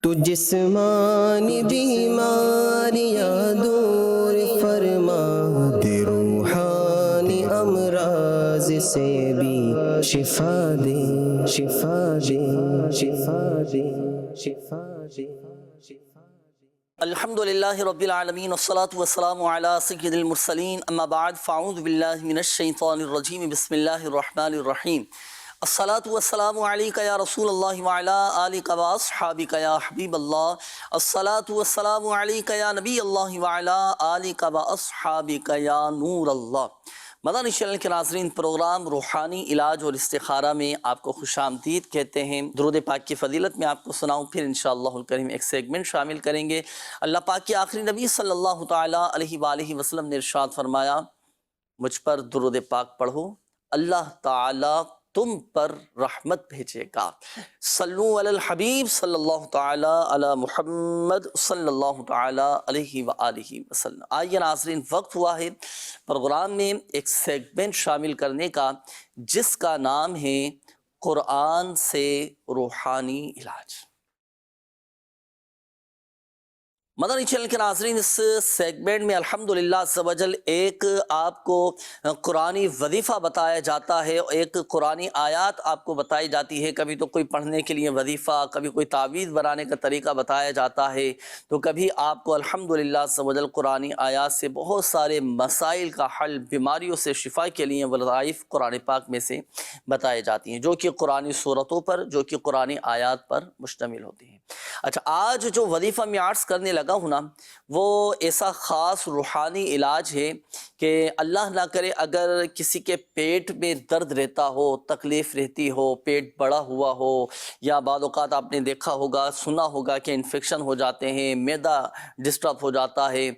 تو جسمانی بیماریاں دور فرما دے، روحانی امراض سے بھی شفا دے، شفا دے، شفا دے، شفا دے، شفا دے۔ الحمدللہ رب العالمین والصلاة والسلام علی سید المرسلین، اما بعد فاعوذ باللہ من الشیطان الرجیم، بسم اللہ الرحمن الرحیم۔ الصلاة والسلام علیکہ یا رسول اللہ وعلا آلکہ واصحابکہ یا حبیب اللہ۔ الصلاة والسلام علیکہ یا نبی اللہ وعلا آلکہ واصحابکہ یا نور اللہ۔ مدنی چینل کے ناظرین، پروگرام روحانی علاج اور استخارہ میں آپ کو خوش آمدید کہتے ہیں۔ درود پاک کی فضیلت میں آپ کو سناؤں، پھر انشاءاللہ الکریم ایک سیگمنٹ شامل کریں گے۔ اللہ پاک کے آخری نبی صلی اللہ تعالیٰ علیہ وآلہ وسلم نے ارشاد فرمایا، مجھ پر درود پاک پڑھو، اللہ تعالیٰ تم پر رحمت بھیجے گا۔ صلو علی الحبیب صلی اللہ تعالیٰ علی محمد صلی اللہ تعالیٰ علیہ وآلہ وسلم۔ آئیے ناظرین، وقت ہوا ہے پروگرام میں ایک سیگمنٹ شامل کرنے کا، جس کا نام ہے قرآن سے روحانی علاج۔ مدنی چینل کے ناظرین، اس سیگمنٹ میں الحمدللہ عز و جل ایک آپ کو قرآنی وظیفہ بتایا جاتا ہے، ایک قرآنی آیات آپ کو بتائی جاتی ہے۔ کبھی تو کوئی پڑھنے کے لیے وظیفہ، کبھی کوئی تعویذ بنانے کا طریقہ بتایا جاتا ہے، تو کبھی آپ کو الحمدللہ عز و جل قرآنی آیات سے بہت سارے مسائل کا حل، بیماریوں سے شفا کے لیے وظائف قرآن پاک میں سے بتائے جاتی ہیں، جو کہ قرآنی صورتوں پر، جو کہ قرآنی آیات پر مشتمل ہوتی ہیں۔ اچھا، آج جو وظیفہ میں عرض کرنے لگا ہوں نا، وہ ایسا خاص روحانی علاج ہے کہ اللہ نہ کرے اگر کسی کے پیٹ میں درد رہتا ہو، تکلیف رہتی ہو، پیٹ بڑا ہوا ہو، یا بعض اوقات آپ نے دیکھا ہوگا، سنا ہوگا کہ انفیکشن ہو جاتے ہیں، معدہ ڈسٹرب ہو جاتا ہے،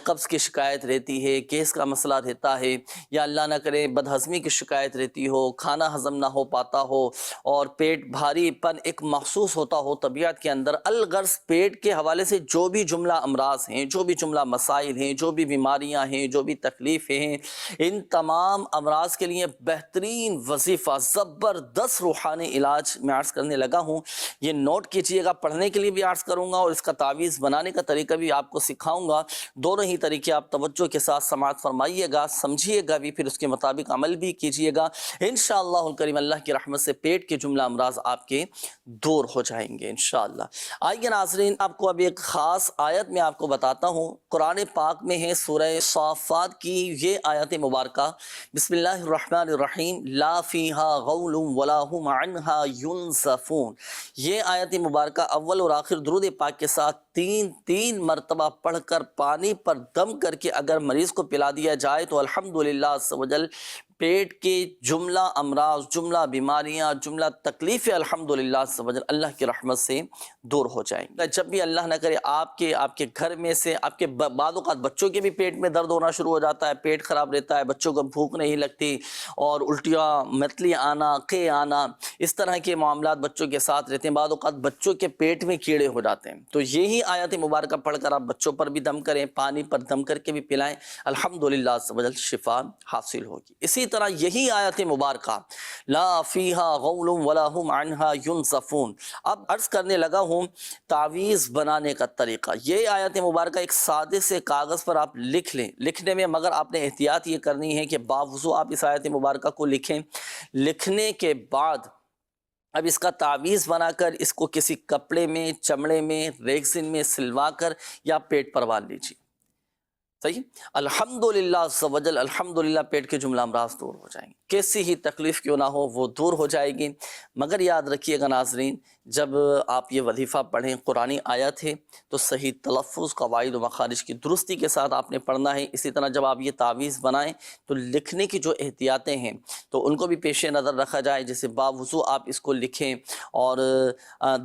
قبض کی شکایت رہتی ہے، گیس کا مسئلہ رہتا ہے، یا اللہ نہ کرے بدہضمی کی شکایت رہتی ہو، کھانا ہضم نہ ہو پاتا ہو، اور پیٹ بھاری پن ایک محسوس ہوتا ہو طبیعت کے اندر۔ الغرض پیٹ کے حوالے سے جو بھی جملہ امراض ہیں، جو بھی جملہ مسائل ہیں، جو بھی بیماریاں ہیں، جو بھی تکلیفیں ہیں، ان تمام امراض کے لیے بہترین وظیفہ، زبردست روحانی علاج میں عرض کرنے لگا ہوں۔ یہ نوٹ کیجئے گا، پڑھنے کے لیے بھی عرض کروں گا اور اس کا تعویذ بنانے کا طریقہ بھی آپ کو سکھاؤں گا۔ دونوں ہی طریقے آپ توجہ کے ساتھ سماعت فرمائیے گا، سمجھیے گا بھی، پھر اس کے مطابق عمل بھی کیجئے گا۔ انشاءاللہ الکریم اللہ کی رحمت سے پیٹ کے جملہ امراض آپ کے دور ہو جائیں گے انشاءاللہ۔ آئیے ناظرین، آپ کو اب ایک خاص آیت میں آپ کو بتاتا ہوں، قرآن پاک میں ہے سورہ صافات کی یہ آیت مبارکہ۔ بسم اللہ الرحمن الرحیم، لا فیہا غول ولا ہم عنہا ینزفون۔ یہ آیت مبارکہ اول اور آخر درود پاک کے ساتھ تین مرتبہ پڑھ کر پانی پر دم کر کے اگر مریض کو پلا دیا جائے تو الحمدللہ عز و جل پیٹ کے جملہ امراض، جملہ بیماریاں، جملہ تکلیفیں الحمدللہ عز و جل اللہ کی رحمت سے دور ہو جائیں گے۔ جب بھی اللہ نہ کرے آپ کے گھر میں سے آپ کے بعض اوقات بچوں کے بھی پیٹ میں درد ہونا شروع ہو جاتا ہے، پیٹ خراب رہتا ہے، بچوں کو بھوک نہیں لگتی اور الٹیاں، متلی آنا، قے آنا، اس طرح کے معاملات بچوں کے ساتھ رہتے ہیں، بعض اوقات بچوں کے پیٹ میں کیڑے ہو جاتے ہیں، تو یہی آیت مبارکہ پڑھ کر آپ بچوں پر بھی دم کریں، پانی پر دم کر کے بھی پلائیں، الحمدللہ عز و جل شفا حاصل ہوگی۔ اسی طرح یہی آیت مبارکہ لا فیہا غول ولا ہم عنہا ینزفون۔ اب عرض کرنے لگا ہوں تعویذ بنانے کا طریقہ۔ یہ آیت مبارکہ ایک سادے سے کاغذ پر آپ لکھ لیں، لکھنے میں مگر آپ نے احتیاط یہ کرنی ہے کہ باوضو آپ اس آیت مبارکہ کو لکھیں۔ لکھنے کے بعد اب اس کا تعویذ بنا کر اس کو کسی کپڑے میں، چمڑے میں، ریگزن میں سلوا کر یا پیٹ پر باندھ لیجیے۔ صحیح، الحمدللہ عز و جل الحمدللہ پیٹ کے جملہ امراض دور ہو جائیں گے، کیسی ہی تکلیف کیوں نہ ہو وہ دور ہو جائے گی۔ مگر یاد رکھیے گا ناظرین، جب آپ یہ وظیفہ پڑھیں، قرآنی آیت ہے تو صحیح تلفظ، قواعد و مخارج کی درستی کے ساتھ آپ نے پڑھنا ہے۔ اسی طرح جب آپ یہ تعویذ بنائیں تو لکھنے کی جو احتیاطیں ہیں تو ان کو بھی پیش نظر رکھا جائے، جیسے باوضو آپ اس کو لکھیں اور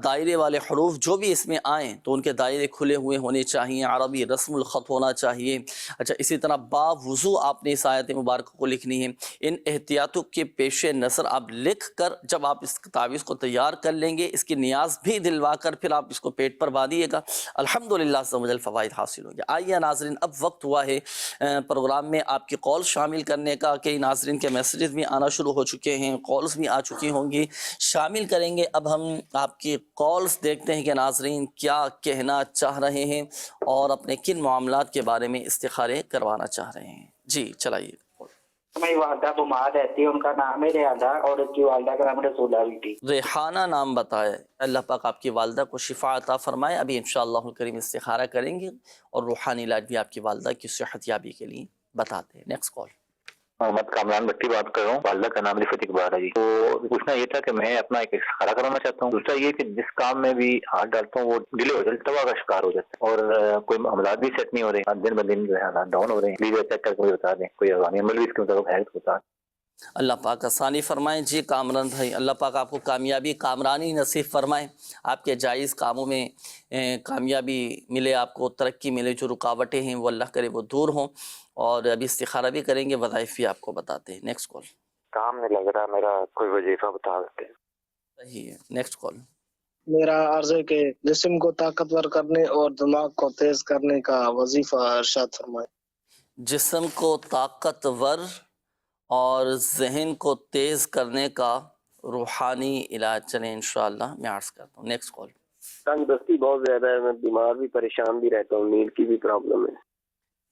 دائرے والے حروف جو بھی اس میں آئیں تو ان کے دائرے کھلے ہوئے ہونے چاہیے، عربی رسم الخط ہونا چاہیے۔ اچھا، اسی طرح باوضو آپ نے اس آیت مبارکہ کو لکھنی ہے۔ ان احتیاطوں کے پیش نظر آپ لکھ کر جب آپ اس تعویذ کو تیار کر لیں گے، اس کی نیاز بھی دلوا کر پھر آپ اس کو پیٹ پر باندھیے گا، الحمدللہ عز و جل فوائد حاصل ہوں گے۔ آئیے ناظرین، اب وقت ہوا ہے پروگرام میں آپ کی کال شامل کرنے کا۔ کئی ناظرین کے میسیجز بھی آنا شروع ہو چکے ہیں، کالز بھی آ چکی ہوں گی، شامل کریں گے۔ اب ہم آپ کی کالز دیکھتے ہیں کہ ناظرین کیا کہنا چاہ رہے ہیں اور اپنے کن معاملات کے بارے میں استخارے کروانا چاہ رہے ہیں۔ جی چلائیے۔ میری والدہ بیمار رہتی ہے، ان کا نام ہے ریحانہ اور ان کی والدہ کا نام رسولہ بیٹی۔ ریحانہ نام بتائے، اللہ پاک آپ کی والدہ کو شفا عطا فرمائے۔ ابھی انشاءاللہ الکریم استخارہ کریں گے اور روحانی علاج بھی آپ کی والدہ کی صحت یابی کے لیے بتاتے ہیں۔ Next call. محمد کامران بٹی بات کر رہا ہوں، والدہ کا نام رفت اقبال ہے جی۔ تو پوچھنا یہ تھا کہ میں اپنا ایک استخارہ کرانا چاہتا ہوں۔ دوسرا یہ کہ جس کام میں بھی ہاتھ ڈالتا ہوں وہ ڈیلے ہو جاتا ہے، تباہ کا شکار ہو جاتا ہے، اور کوئی معاملات بھی سیٹ نہیں ہو رہے، دن ب دن جو ہے حالات ڈاؤن ہو رہے ہیں۔ پلیز چیک کر کے مجھے بتا دیں، کوئی افغانی عمل بھی اس کے مطابق ہے تو بتا دیں۔ اللہ پاک آسانی فرمائیں۔ جی کامران بھائی، اللہ پاک آپ کو کامیابی کامرانی نصیب فرمائیں، آپ کے جائز کاموں میں کامیابی ملے، آپ کو ترقی ملے، جو رکاوٹیں ہیں وہ اللہ کرے وہ دور ہوں، اور ابھی استخارہ بھی کریں گے، وظائف بھی آپ کو بتاتے ہیں۔ Next call. کام نہیں لگ رہا میرا، کوئی وظیفہ بتا دیتے ہیں۔ صحیح ہے، نیکسٹ کال۔ میرا عرض ہے کہ جسم کو طاقتور کرنے اور دماغ کو تیز کرنے کا وظیفہ ارشاد فرمائے۔ جسم کو طاقتور اور ذہن کو تیز کرنے کا روحانی علاج، چلیں انشاءاللہ میں عرض کرتا ہوں۔ Next call. تنگ دستی بہت زیادہ ہے، میں بیمار بھی پریشان بھی رہتا ہوں، نیند کی بھی پرابلم ہے۔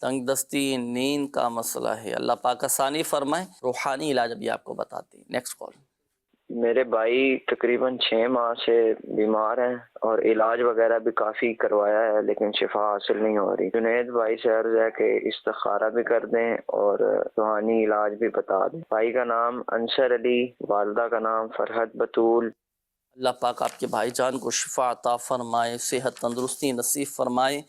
تنگ دستی نیند کا مسئلہ ہے، اللہ پاک آسانی فرمائے، روحانی علاج ابھی آپ کو بتاتے ہیں۔ Next call. میرے بھائی تقریباً 6 ماہ سے بیمار ہیں اور علاج وغیرہ بھی کافی کروایا ہے لیکن شفا حاصل نہیں ہو رہی۔ جنید بھائی سے عرض ہے کہ استخارہ بھی کر دیں اور روحانی علاج بھی بتا دیں۔ بھائی کا نام انصر علی، والدہ کا نام فرحت بطول۔ اللہ پاک آپ کے بھائی جان کو شفا عطا فرمائے، صحت تندرستی نصیب فرمائے۔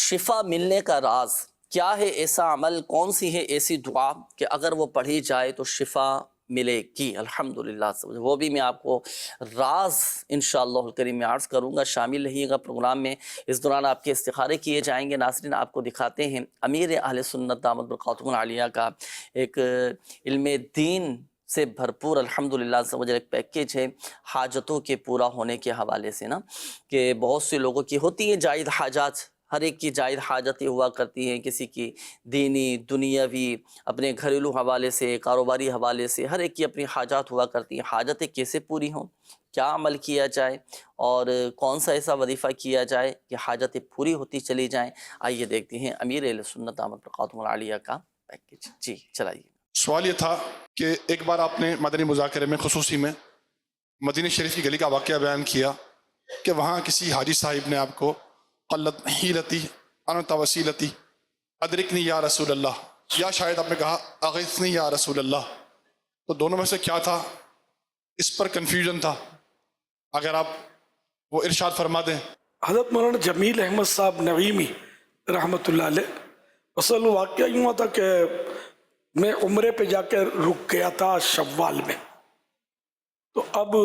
شفا ملنے کا راز کیا ہے؟ ایسا عمل، کون سی ہے ایسی دعا کہ اگر وہ پڑھی جائے تو شفا ملے گی؟ الحمدللہ، وہ بھی میں آپ کو راز انشاءاللہ الکریم میں عرض کروں گا، شامل رہیے گا پروگرام میں۔ اس دوران آپ کے استخارے کیے جائیں گے۔ ناظرین آپ کو دکھاتے ہیں امیر اہل سنت دامت برکاتہم العالیہ کا ایک علم دین سے بھرپور الحمدللہ ایک پیکیج ہے حاجتوں کے پورا ہونے کے حوالے سے نا، کہ بہت سے لوگوں کی ہوتی ہیں جائز حاجات، ہر ایک کی جائز حاجتیں ہوا کرتی ہیں، کسی کی دینی، دنیاوی، اپنے گھریلو حوالے سے، کاروباری حوالے سے، ہر ایک کی اپنی حاجات ہوا کرتی ہیں۔ حاجتیں کیسے پوری ہوں، کیا عمل کیا جائے اور کون سا ایسا وظیفہ کیا جائے کہ حاجتیں پوری ہوتی چلی جائیں، آئیے دیکھتے ہیں امیر اہل سنت دامت برکاتہم العالیہ کا پیکیج۔ جی چلائیے۔ سوال یہ تھا کہ ایک بار آپ نے مدنی مذاکرے میں خصوصی میں مدینہ شریف کی گلی کا واقعہ بیان کیا کہ وہاں کسی حاجی صاحب نے آپ کو قلت حیلتی انت وسیلتی ادرکنی یا رسول اللہ، یا شاید آپ نے کہا اغثنی یا رسول اللہ، تو دونوں میں سے کیا تھا؟ اس پر کنفیوژن تھا، اگر آپ وہ ارشاد فرما دیں۔ حضرت مولانا جمیل احمد صاحب نعیمی رحمۃ اللہ علیہ، اصل واقعہ یوں تھا کہ میں عمرے پہ جا کے رک گیا تھا شوال میں، تو اب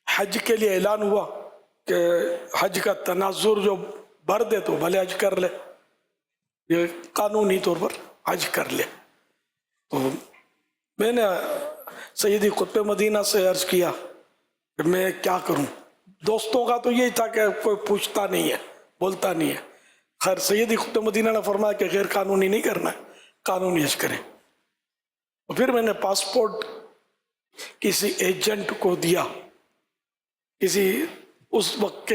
حج کے لیے اعلان ہوا کہ حج کا تناظر جو بھر دے تو بھلے حج کر لے، یہ قانونی طور پر حج کر لے۔ تو میں نے سیدی قطب مدینہ سے عرض کیا کہ میں کیا کروں؟ دوستوں کا تو یہی تھا کہ کوئی پوچھتا نہیں ہے، بولتا نہیں ہے۔ خیر سیدی قطب مدینہ نے فرمایا کہ غیر قانونی نہیں کرنا ہے، قانونی حج کریں۔ پھر میں نے پاسپورٹ کسی ایجنٹ کو دیا، کسی اس وقت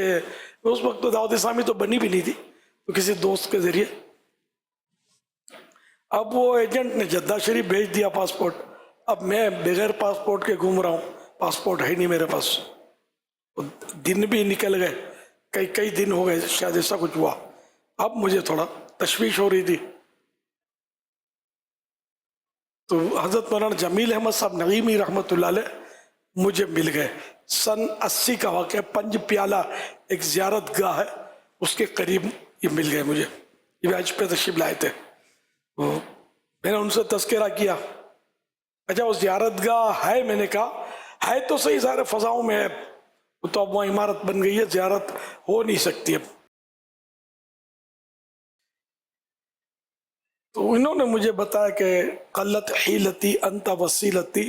تو دعوت اسلامی تو بنی بھی نہیں تھی، تو کسی دوست کے ذریعے اب وہ ایجنٹ نے جدہ شریف بھیج دیا پاسپورٹ۔ اب میں بغیر پاسپورٹ کے گھوم رہا ہوں، پاسپورٹ ہے نہیں میرے پاس۔ دن بھی نکل گئے، کئی دن ہو گئے، شاید ایسا کچھ ہوا۔ اب مجھے تھوڑا تشویش ہو رہی تھی، تو حضرت مولانا جمیل احمد صاحب نعیمی رحمۃ اللہ علیہ مجھے مل گئے۔ سن 80 کا واقعہ، پنج پیالہ ایک زیارت گاہ ہے، اس کے قریب یہ مل گئے مجھے، یہ حج پہ تشریف لائے تھے۔ تو میں نے ان سے تذکرہ کیا، اچھا وہ زیارت گاہ ہے؟ میں نے کہا ہے تو صحیح، سارے فضاؤں میں ہے، تو اب وہاں عمارت بن گئی ہے، زیارت ہو نہیں سکتی اب۔ تو انہوں نے مجھے بتایا کہ قلت حیلتی انت وسیلتی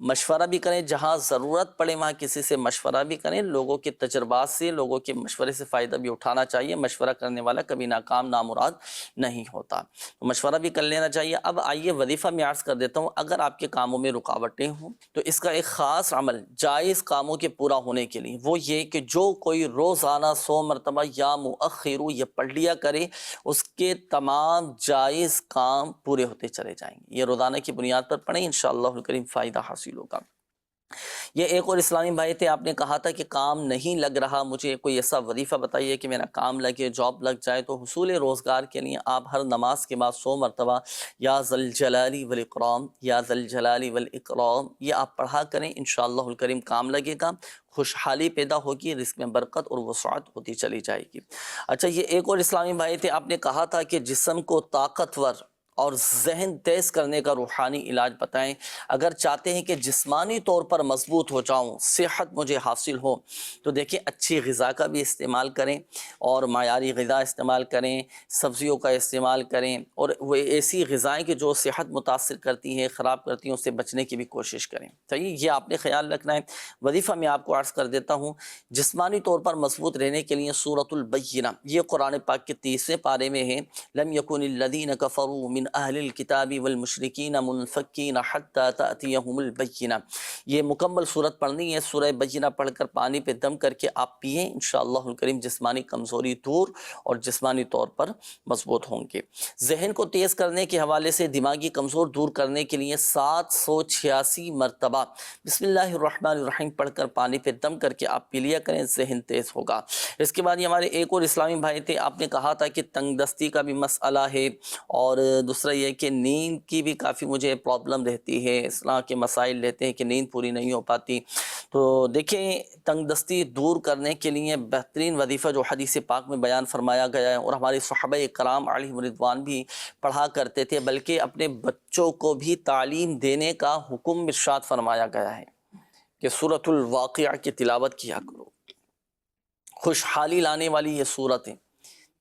مشورہ بھی کریں، جہاں ضرورت پڑے وہاں کسی سے مشورہ بھی کریں، لوگوں کے تجربات سے، لوگوں کے مشورے سے فائدہ بھی اٹھانا چاہیے۔ مشورہ کرنے والا کبھی ناکام نامراد نہیں ہوتا، تو مشورہ بھی کر لینا چاہیے۔ اب آئیے وظیفہ میں عرض کر دیتا ہوں، اگر آپ کے کاموں میں رکاوٹیں ہوں تو اس کا ایک خاص عمل جائز کاموں کے پورا ہونے کے لیے وہ یہ کہ جو کوئی روزانہ 100 مرتبہ یا مؤخرو یہ پڑھ لیا کرے، اس کے تمام جائز کام پورے ہوتے چلے جائیں گے۔ یہ روزانہ کی بنیاد پر پڑھیں، انشاءاللہ الکریم فائدہ حاصل ہوگا۔ یہ ایک اور اسلامی بھائی تھے، آپ نے کہا تھا کہ کام نہیں لگ رہا، مجھے کوئی ایسا وظیفہ بتائیے کہ میرا کام لگے، جاب لگ جائے۔ تو حصول روزگار کے لیے آپ ہر نماز کے بعد 100 مرتبہ یا ذا الجلال والاکرام، یا ذا الجلال والاکرام یہ آپ پڑھا کریں، انشاءاللہ الکریم کام لگے گا، خوشحالی پیدا ہوگی، رزق میں برکت اور وسعت ہوتی چلی جائے گی۔ اچھا، یہ ایک اور اسلامی بھائی تھے، آپ نے کہا تھا کہ جسم کو طاقتور اور ذہن تیز کرنے کا روحانی علاج بتائیں۔ اگر چاہتے ہیں کہ جسمانی طور پر مضبوط ہو جاؤں، صحت مجھے حاصل ہو، تو دیکھیں اچھی غذا کا بھی استعمال کریں اور معیاری غذا استعمال کریں، سبزیوں کا استعمال کریں، اور وہ ایسی غذائیں کہ جو صحت متاثر کرتی ہیں، خراب کرتی ہیں، اس سے بچنے کی بھی کوشش کریں۔ صحیح، یہ آپ نے خیال رکھنا ہے۔ وظیفہ میں آپ کو عرض کر دیتا ہوں، جسمانی طور پر مضبوط رہنے کے لیے سورۃ البینہ، یہ قرآن پاک کے 30ویں پارے میں ہے۔ لم یکن الذین کفروا من اہل الکتاب والمشرکین منفکین حتی تأتیہم البینہ، یہ مکمل صورت پڑھنی ہے۔ سورہ بینہ پڑھ کر پانی پہ دم کر کے آپ پئیں، انشاءاللہ الکریم جسمانی کمزوری دور اور جسمانی طور پر مضبوط ہوں گے۔ ذہن کو تیز کرنے کے حوالے سے دماغی کمزور دور کرنے کے لیے 786 مرتبہ بسم اللہ الرحمن الرحیم پڑھ کر پانی پہ دم کر کے آپ پی لیا کریں، ذہن تیز ہوگا۔ اس کے بعد یہ ہمارے ایک اور اسلامی بھائی تھے، آپ نے کہا تھا کہ تنگ دستی کا بھی مسئلہ ہے، اور دوسرا یہ کہ نیند کی بھی کافی مجھے پرابلم رہتی ہے، اصلاح کے مسائل رہتے ہیں کہ نیند پوری نہیں ہو پاتی۔ تو دیکھیں، تنگ دستی دور کرنے کے لیے بہترین وظیفہ جو حدیث پاک میں بیان فرمایا گیا ہے، اور ہمارے صحابہ کرام علیہم رضوان بھی پڑھا کرتے تھے، بلکہ اپنے بچوں کو بھی تعلیم دینے کا حکم ارشاد فرمایا گیا ہے کہ سورۃ الواقعہ کی تلاوت کیا کرو۔ خوشحالی لانے والی یہ صورتیں،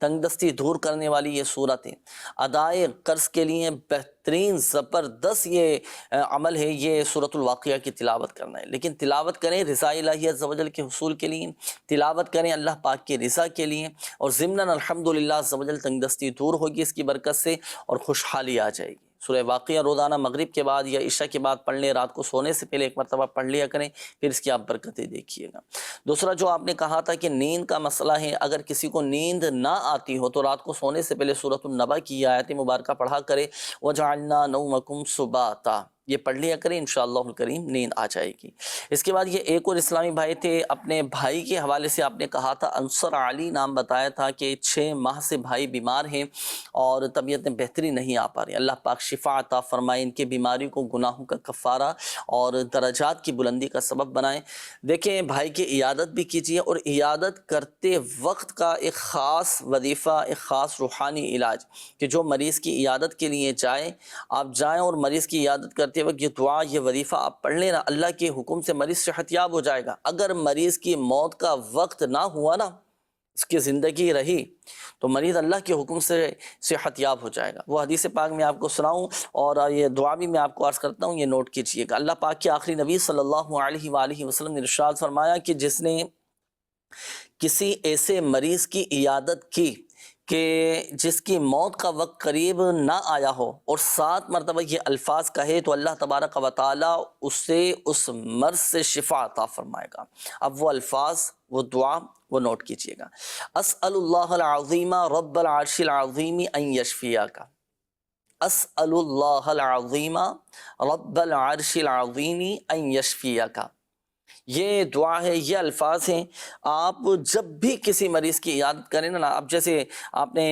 تنگ دستی دور کرنے والی یہ صورتیں، ادائے قرض کے لیے بہترین زبردست یہ عمل ہے، یہ سورۃ الواقعہ کی تلاوت کرنا ہے۔ لیکن تلاوت کریں رضا الہی عز و جل کے حصول کے لیے، تلاوت کریں اللہ پاک کی رضا کے لیے، اور ضمناً الحمدللہ عز و جل تنگ دستی دور ہوگی اس کی برکت سے، اور خوشحالی آ جائے گی۔ سورہ واقعہ روزانہ مغرب کے بعد یا عشاء کے بعد پڑھ لیں، رات کو سونے سے پہلے ایک مرتبہ پڑھ لیا کریں، پھر اس کی آپ برکتیں دیکھیے گا۔ دوسرا جو آپ نے کہا تھا کہ نیند کا مسئلہ ہے، اگر کسی کو نیند نہ آتی ہو تو رات کو سونے سے پہلے سورۃ النبا کی آیت مبارکہ پڑھا کرے، وَجَعَلْنَا نَوْمَكُمْ سُبَاتًا، یہ پڑھ لیا کریں، انشاءاللہ الکریم نیند آ جائے گی۔ اس کے بعد یہ ایک اور اسلامی بھائی تھے، اپنے بھائی کے حوالے سے آپ نے کہا تھا، انصر علی نام بتایا تھا کہ 6 ماہ سے بھائی بیمار ہیں اور طبیعت میں بہتری نہیں آ پا رہی، اللہ پاک شفا عطا فرمائے، ان کے بیماری کو گناہوں کا کفارہ اور درجات کی بلندی کا سبب بنائیں۔ دیکھیں، بھائی کی عیادت بھی کیجیے، اور عیادت کرتے وقت کا ایک خاص وظیفہ، ایک خاص روحانی علاج کہ جو مریض کی عیادت کے لیے جائیں، آپ جائیں اور مریض کی عیادت کرتے وقت یہ دعا، یہ وظیفہ آپ پڑھ لینا، اللہ کے حکم سے مریض صحت یاب ہو جائے گا۔ اگر مریض کی موت کا وقت نہ ہوا نا، اس کی زندگی رہی، تو مریض اللہ کے حکم سے صحت یاب ہو جائے گا۔ وہ حدیث پاک میں آپ کو سناؤں، اور یہ دعا بھی میں آپ کو عرض کرتا ہوں، یہ نوٹ کیجئے گا۔ اللہ پاک کے آخری نبی صلی اللہ علیہ وآلہ وسلم نے ارشاد فرمایا کہ جس نے کسی ایسے مریض کی عیادت کی کہ جس کی موت کا وقت قریب نہ آیا ہو، اور 7 مرتبہ یہ الفاظ کہے، تو اللہ تبارک و تعالی اسے اس مرض سے شفا عطا فرمائے گا۔ اب وہ الفاظ، وہ دعا، وہ نوٹ کیجئے گا۔ اسأل اللہ العظیم رب العرش العظیم ان یشفیک، اسأل اللہ العظیم رب العرش العظیم ان یشفیک، یہ دعا ہے، یہ الفاظ ہیں۔ آپ جب بھی کسی مریض کی عیادت کریں نا، اب جیسے آپ نے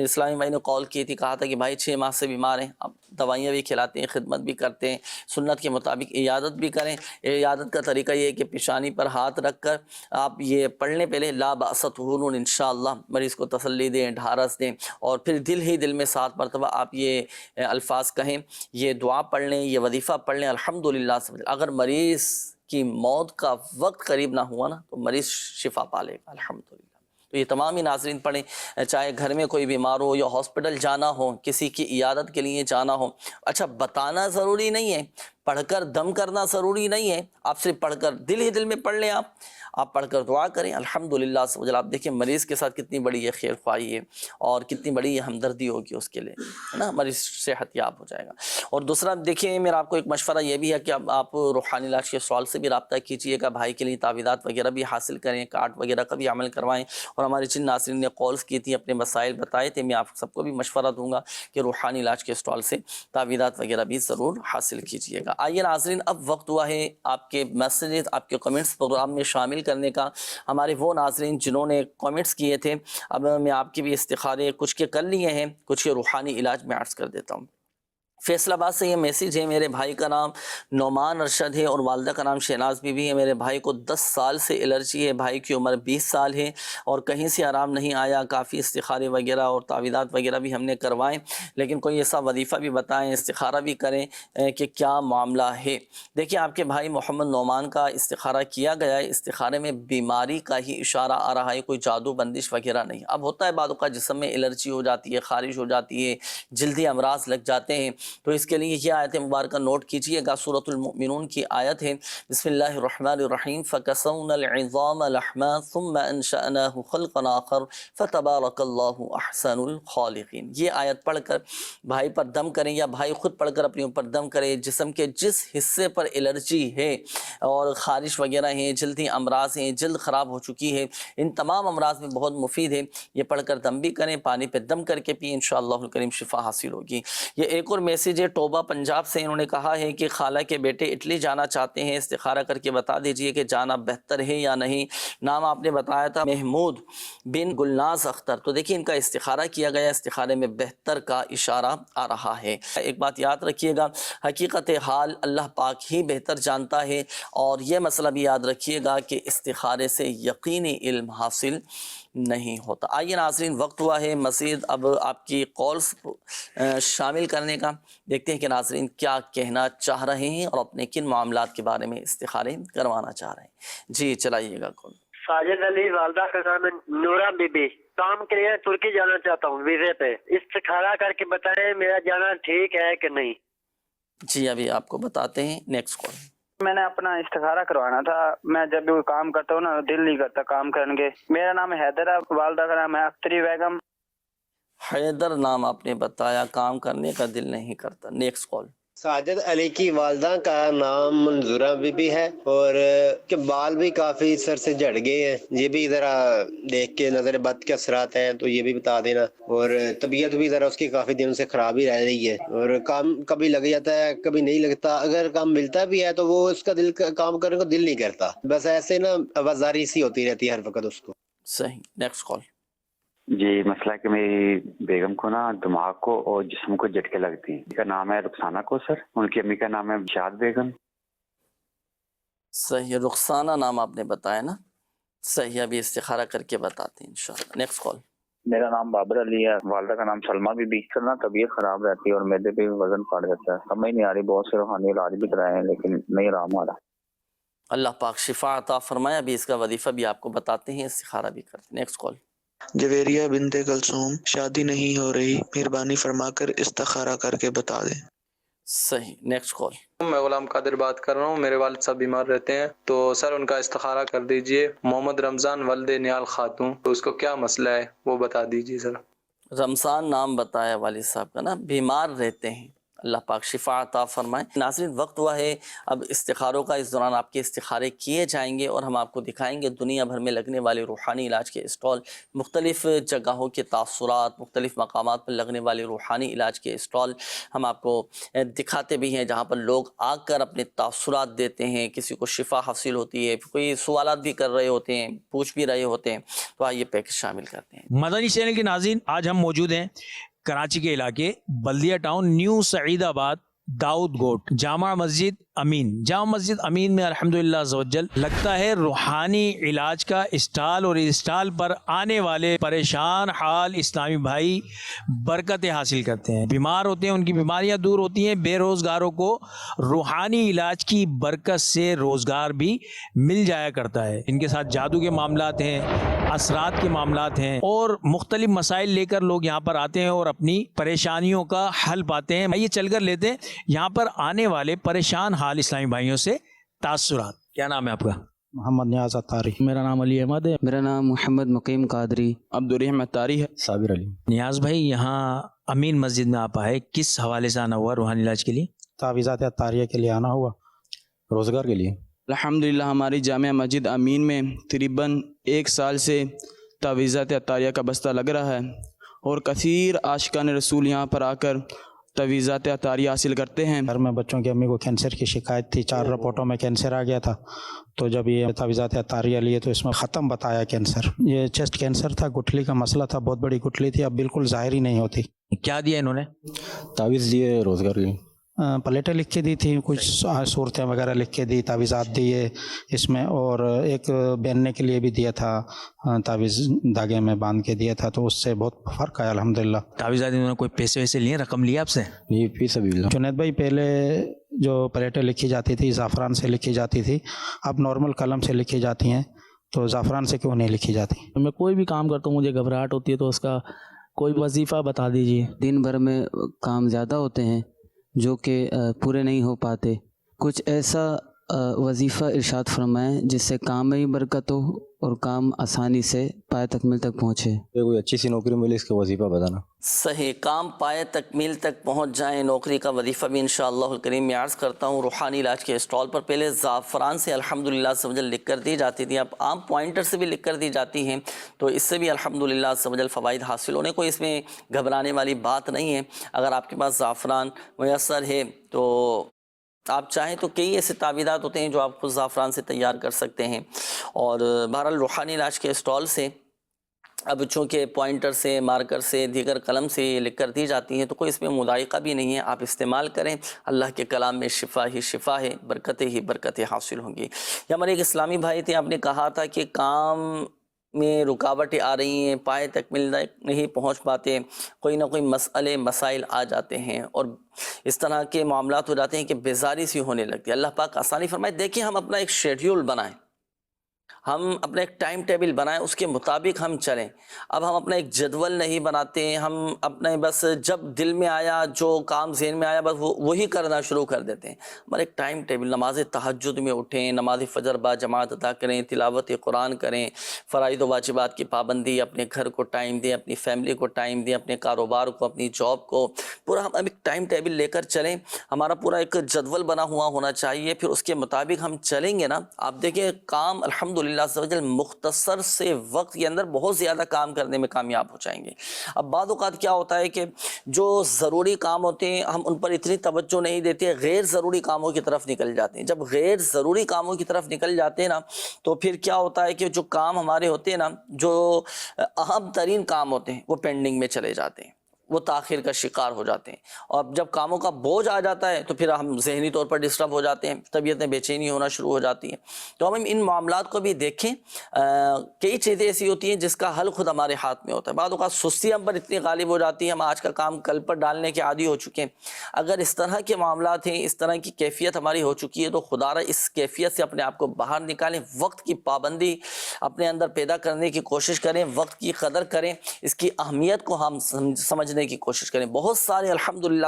اسلامی بھائی نے کال کی تھی، کہا تھا کہ بھائی 6 ماہ سے بیمار ہیں، اب دوائیاں بھی کھلاتے ہیں، خدمت بھی کرتے ہیں، سنت کے مطابق عیادت بھی کریں۔ عیادت کا طریقہ یہ ہے کہ پیشانی پر ہاتھ رکھ کر آپ یہ پڑھنے پہلے لا بأس طہور انشاءاللہ، مریض کو تسلی دیں، ڈھارس دیں، اور پھر دل ہی دل میں 7 مرتبہ آپ یہ الفاظ کہیں، یہ دعا پڑھ لیں، یہ وظیفہ پڑھ لیں، الحمدللہ۔ اگر مریض کی موت کا وقت قریب نہ ہوا نا، تو مریض شفا پا لے گا الحمدللہ۔ تو یہ تمام ہی ناظرین پڑھیں، چاہے گھر میں کوئی بیمار ہو یا ہاسپٹل جانا ہو، کسی کی عیادت کے لیے جانا ہو۔ اچھا، بتانا ضروری نہیں ہے، پڑھ کر دم کرنا ضروری نہیں ہے، آپ صرف پڑھ کر دل ہی دل میں پڑھ لیں، آپ پڑھ کر دعا کریں الحمدللہ عز و جل۔ آپ دیکھیں مریض کے ساتھ کتنی بڑی یہ خیر خواہی ہے اور کتنی بڑی یہ ہمدردی ہوگی اس کے لیے، ہے نا، مریض صحت یاب ہو جائے گا۔ اور دوسرا دیکھیں میرا آپ کو ایک مشورہ یہ بھی ہے کہ اب آپ روحانی علاج کے سوال سے بھی رابطہ کیجیے گا، بھائی کے لیے تعویذات وغیرہ بھی حاصل کریں، کارڈ وغیرہ کا بھی عمل کروائیں، اور ہمارے جن ناظرین نے کالز کی تھی اپنے مسائل بتائے تھے، میں آپ سب کو بھی مشورہ دوں گا کہ روحانی علاج کے سوال سے تعویذات وغیرہ بھی ضرور حاصل کیجیے گا۔ آئیے ناظرین، اب وقت ہوا ہے آپ کے میسیجز، آپ کے کمنٹس پروگرام میں شامل کرنے کا۔ ہمارے وہ ناظرین جنہوں نے کمنٹس کیے تھے، اب میں آپ کے بھی استخارے کچھ کے کر لیے ہیں، کچھ کے روحانی علاج میں عرض کر دیتا ہوں۔ فیصل آباد سے یہ میسیج ہے، میرے بھائی کا نام نعمان ارشد ہے اور والدہ کا نام شہناز بی بی ہے۔ میرے بھائی کو 10 سال سے الرجی ہے، بھائی کی عمر 20 سال ہے اور کہیں سے آرام نہیں آیا، کافی استخارے وغیرہ اور تعویذات وغیرہ بھی ہم نے کروائے، لیکن کوئی ایسا وظیفہ بھی بتائیں، استخارہ بھی کریں کہ کیا معاملہ ہے۔ دیکھیں آپ کے بھائی محمد نعمان کا استخارہ کیا گیا ہے، استخارے میں بیماری کا ہی اشارہ آ رہا ہے، کوئی جادو بندش وغیرہ نہیں۔ اب ہوتا ہے بعض کا جسم میں الرجی ہو جاتی ہے، خارش ہو جاتی ہے، جلدی امراض لگ جاتے ہیں، تو اس کے لیے یہ آیت مبارکہ نوٹ کیجئے گا، سورۃ المؤمنون کی آیت ہے، بسم اللہ الرحمن الرحیم، فَكَسَوْنَا الْعِظَامَ لَحْمًا ثُمَّ أَنشَأْنَاهُ خَلْقًا آخَرَ فَتَبَارَكَ اللَّهُ أَحْسَنُ الْخَالِقِينَ۔ یہ آیت پڑھ کر بھائی پر دم کریں یا بھائی خود پڑھ کر اپنے اوپر دم کرے، جسم کے جس حصے پر الرجی ہے اور خارش وغیرہ ہیں، جلدی امراض ہیں، جلد خراب ہو چکی ہے، ان تمام امراض میں بہت مفید ہے، یہ پڑھ کر دم بھی کریں، پانی پہ دم کر کے پئیں، انشاءاللہ الکریم شفا حاصل ہوگی۔ یہ ایک اور میسیج ہے توبہ پنجاب سے، انہوں نے کہا ہے کہ خالہ کے بیٹے اٹلی جانا چاہتے ہیں، استخارہ کر کے بتا دیجئے کہ جانا بہتر ہے یا نہیں۔ نام آپ نے بتایا تھا محمود بن گلناز اختر، تو دیکھیں ان کا استخارہ کیا گیا، استخارے میں بہتر کا اشارہ آ رہا ہے۔ ایک بات یاد رکھیے گا، حقیقت حال اللہ پاک ہی بہتر جانتا ہے، اور یہ مسئلہ بھی یاد رکھیے گا کہ استخارے سے یقینی علم حاصل نہیں ہوتا۔ آئیے ناظرین، وقت ہوا ہے مزید اب آپ کی کالز شامل کرنے کا۔ دیکھتے ہیں کہ ناظرین کیا کہنا چاہ رہے ہیں اور اپنے کن معاملات کے بارے میں استخارے کروانا چاہ رہے ہیں۔ جی چلائیے گا کال۔ ساجد علی، والدہ کا نام نورا بی بی، کام کے لیے ترکی جانا چاہتا ہوں ویزے پہ، استخارہ کر کے بتائیں میرا جانا ٹھیک ہے کہ نہیں۔ جی ابھی آپ کو بتاتے ہیں، نیکسٹ کال۔ میں نے اپنا استخارہ کروانا تھا، میں جب بھی کوئی کام کرتا ہوں نا دل نہیں کرتا کام کرنے کے۔ میرا نام حیدر ہے، والدہ کا نام ہے اختری بیگم۔ حیدر نام آپ نے بتایا، کام کرنے کا دل نہیں کرتا۔ Next call. ساجد علی کی والدہ کا نام منظورہ بی بی ہے اور کے بال بھی کافی سر سے جھڑ گئے ہیں، یہ بھی ذرا دیکھ کے نظر بد کے اثرات ہیں تو یہ بھی بتا دینا، اور طبیعت بھی ذرا اس کی کافی دنوں سے خراب ہی رہ رہی ہے، اور کام کبھی لگ جاتا ہے کبھی نہیں لگتا، اگر کام ملتا بھی ہے تو وہ اس کا دل کام کرنے کو دل نہیں کرتا، بس ایسے نا آوازاری سی ہوتی رہتی ہے ہر وقت اس کو۔ صحیح، نیکسٹ کال۔ جی مسئلہ کہ میری بیگم کو نا دماغ کو اور جسم کو جھٹکے لگتی ہیں۔ ان کا نام ہے رخسانہ کو سر، ان کی امی کا نام ہے شاد بیگم۔ صحیح، رخسانہ نام آپ نے بتایا نا، صحیح، ابھی استخارہ کر کے بتاتے ہیں انشاءاللہ۔ Next call. میرا نام بابر علی ہے، والدہ کا نام سلمہ بی بی۔ سر نا طبیعت خراب رہتی ہے اور میدے پہ وزن بڑھ جاتا ہے، سمجھ نہیں آ رہی، بہت سے روحانی علاج بھی کرائے ہیں لیکن نہیں آرام آ رہا۔ اللہ پاک شفا عطا فرمائے، ابھی اس کا وظیفہ بھی آپ کو بتاتے ہیں، استخارہ بھی کرتے ہیں۔ Next call. جویریہ بنت کلثوم، شادی نہیں ہو رہی، مہربانی فرما کر استخارہ کر کے بتا دیں۔ صحیح، نیکسٹ کال۔ میں غلام قادر بات کر رہا ہوں، میرے والد صاحب بیمار رہتے ہیں تو سر ان کا استخارہ کر دیجئے۔ محمد رمضان ولد نیال خاتون، تو اس کو کیا مسئلہ ہے وہ بتا دیجئے سر۔ رمضان نام بتایا والد صاحب کا نا، بیمار رہتے ہیں، اللہ پاک شفا عطا فرمائے۔ ناظرین وقت ہوا ہے اب استخاروں کا، اس دوران آپ کے استخارے کیے جائیں گے اور ہم آپ کو دکھائیں گے دنیا بھر میں لگنے والے روحانی علاج کے اسٹال، مختلف جگہوں کے تاثرات، مختلف مقامات پر لگنے والے روحانی علاج کے اسٹال ہم آپ کو دکھاتے بھی ہیں، جہاں پر لوگ آ کر اپنے تاثرات دیتے ہیں، کسی کو شفا حاصل ہوتی ہے، کوئی سوالات بھی کر رہے ہوتے ہیں، پوچھ بھی رہے ہوتے ہیں، تو آئیے پیکج شامل کرتے ہیں۔ مدنی چینل کے ناظرین، آج ہم موجود ہیں کراچی کے علاقے بلدیہ ٹاؤن نیو سعید آباد داؤد گوٹ جامع مسجد امین۔ جامع مسجد امین میں الحمدللہ عزوجل لگتا ہے روحانی علاج کا اسٹال، اور اس اسٹال پر آنے والے پریشان حال اسلامی بھائی برکتیں حاصل کرتے ہیں، بیمار ہوتے ہیں، ان کی بیماریاں دور ہوتی ہیں، بے روزگاروں کو روحانی علاج کی برکت سے روزگار بھی مل جایا کرتا ہے۔ ان کے ساتھ جادو کے معاملات ہیں، اثرات کے معاملات ہیں اور مختلف مسائل لے کر لوگ یہاں پر آتے ہیں اور اپنی پریشانیوں کا حل پاتے ہیں. یہ چل کر لیتے ہیں یہاں پر آنے والے پریشان حال اسلامی بھائیوں سے تاثرات. کیا نام ہے آپ کا؟ محمد نیاز اتاری. میرا نام علی احمد ہے. میرا نام محمد مقیم قادری. عبدالرحیم اتاری ہے. صابر علی. نیاز بھائی یہاں امین مسجد میں آپ آئے, کس حوالے سے آنا ہوا روحانی علاج کے لیے؟ تعویذات اتاریہ کے لیے آنا ہوا, روزگار کے لیے. الحمدللہ ہماری جامع مسجد امین میں تقریباً 1 سال سے تعویذات اتاریہ کا بستہ لگ رہا ہے اور کثیر عاشقان رسول یہاں پر آ کر تعویذات اتاریہ حاصل کرتے ہیں. گھر میں بچوں کی امی کو کینسر کی شکایت تھی, 4 رپورٹوں میں کینسر آ گیا تھا, تو جب یہ تعویذات اتاریہ لیے تو اس میں ختم بتایا کینسر. یہ چیسٹ کینسر تھا, گٹھلی کا مسئلہ تھا, بہت بڑی گٹھلی تھی, اب بالکل ظاہر ہی نہیں ہوتی. کیا دیا انہوں نے؟ تعویذ دیے, روزگار کی پلیٹیں لکھ کے دی تھی, کچھ صورتیں وغیرہ لکھ کے دی, تعویذات دیے اس میں, اور ایک بیننے کے لیے بھی دیا تھا, تعویذ دھاگے میں باندھ کے دیا تھا, تو اس سے بہت فرق آیا الحمدللہ. تعویذات انہوں نے کوئی پیسے ویسے لیے, رقم لیا آپ سے؟ یہ فی سبیل اللہ. جنید بھائی پہلے جو پلیٹیں لکھی جاتی تھی زعفران سے لکھی جاتی تھی, اب نارمل قلم سے لکھی جاتی ہیں, تو زعفران سے کیوں نہیں لکھی جاتی؟ میں کوئی بھی کام کرتا ہوں مجھے گھبراہٹ ہوتی ہے, تو اس کا کوئی وظیفہ بتا دیجیے. دن بھر میں کام زیادہ ہوتے ہیں جو کہ پورے نہیں ہو پاتے. کچھ ایسا وظیفہ ارشاد فرمائیں جس سے کام میں ہی برکت ہو اور کام آسانی سے پائے تکمیل تک پہنچے. کوئی اچھی سی نوکری ملے, اس کا وظیفہ بتانا. صحیح, کام پائے تکمیل تک پہنچ جائیں, نوکری کا وظیفہ بھی انشاءاللہ الکریم میں عرض کرتا ہوں. روحانی علاج کے اسٹال پر پہلے زعفران سے الحمدللہ سمجھل لکھ کر دی جاتی تھی, اب عام پوائنٹر سے بھی لکھ کر دی جاتی ہیں, تو اس سے بھی الحمدللہ سمجھل فوائد حاصل ہونے. کوئی اس میں گھبرانے والی بات نہیں ہے. اگر آپ کے پاس زعفران میسر ہے تو آپ چاہیں تو کئی ایسے تعویذات ہوتے ہیں جو آپ خود زعفران سے تیار کر سکتے ہیں. اور بہرحال روحانی علاج کے اسٹال سے اب چونکہ پوائنٹر سے, مارکر سے, دیگر قلم سے یہ لکھ کر دی جاتی ہیں, تو کوئی اس میں مضائقہ بھی نہیں ہے. آپ استعمال کریں, اللہ کے کلام میں شفا ہی شفا ہے, برکتیں ہی برکتیں حاصل ہوں گی. یہ ہمارے ایک اسلامی بھائی تھے, آپ نے کہا تھا کہ کام میں رکاوٹیں آ رہی ہیں, پائے تکمیل نہیں پہنچ پاتے, کوئی نہ کوئی مسائل آ جاتے ہیں اور اس طرح کے معاملات ہو جاتے ہیں کہ بیزاری سی ہونے لگتی ہے. اللہ پاک آسانی فرمائے. دیکھیں, ہم اپنا ایک شیڈیول بنائیں, ہم اپنا ایک ٹائم ٹیبل بنائیں, اس کے مطابق ہم چلیں. اب ہم اپنا ایک جدول نہیں بناتے, ہم اپنے بس جب دل میں آیا, جو کام ذہن میں آیا, بس وہی کرنا شروع کر دیتے ہیں. ہمارا ایک ٹائم ٹیبل, نماز تہجد میں اٹھیں, نماز فجر با جماعت ادا کریں, تلاوت قرآن کریں, فرائض و واجبات کی پابندی, اپنے گھر کو ٹائم دیں, اپنی فیملی کو ٹائم دیں, اپنے کاروبار کو, اپنی جاب کو, پورا ہم ایک ٹائم ٹیبل لے کر چلیں. ہمارا پورا ایک جدول بنا ہوا ہونا چاہیے, پھر اس کے مطابق ہم چلیں گے نا. آپ دیکھیں کام الحمدللہ مختصر سے وقت کے اندر بہت زیادہ کام کرنے میں کامیاب ہو جائیں گے. اب بعض اوقات کیا ہوتا ہے کہ جو ضروری کام ہوتے ہیں ہم ان پر اتنی توجہ نہیں دیتے, غیر ضروری کاموں کی طرف نکل جاتے ہیں. جب غیر ضروری کاموں کی طرف نکل جاتے ہیں نا, تو پھر کیا ہوتا ہے کہ جو کام ہمارے ہوتے ہیں نا, جو اہم ترین کام ہوتے ہیں, وہ پینڈنگ میں چلے جاتے ہیں, وہ تاخیر کا شکار ہو جاتے ہیں. اور جب کاموں کا بوجھ آ جاتا ہے تو پھر ہم ذہنی طور پر ڈسٹرب ہو جاتے ہیں, طبیعتیں بے چینی ہونا شروع ہو جاتی ہیں. تو ہم ان معاملات کو بھی دیکھیں. کئی چیزیں ایسی ہوتی ہیں جس کا حل خود ہمارے ہاتھ میں ہوتا ہے. بعض اوقات سستی ہم پر اتنی غالب ہو جاتی ہے, ہم آج کا کام کل پر ڈالنے کے عادی ہو چکے ہیں. اگر اس طرح کے معاملات ہیں, اس طرح کی کیفیت ہماری ہو چکی ہے, تو خدا را اس کیفیت سے اپنے آپ کو باہر نکالیں. وقت کی پابندی اپنے اندر پیدا کرنے کی کوشش کریں, وقت کی قدر کریں, اس کی اہمیت کو ہم سمجھنے کی کوشش کریں. بہت سارے الحمدللہ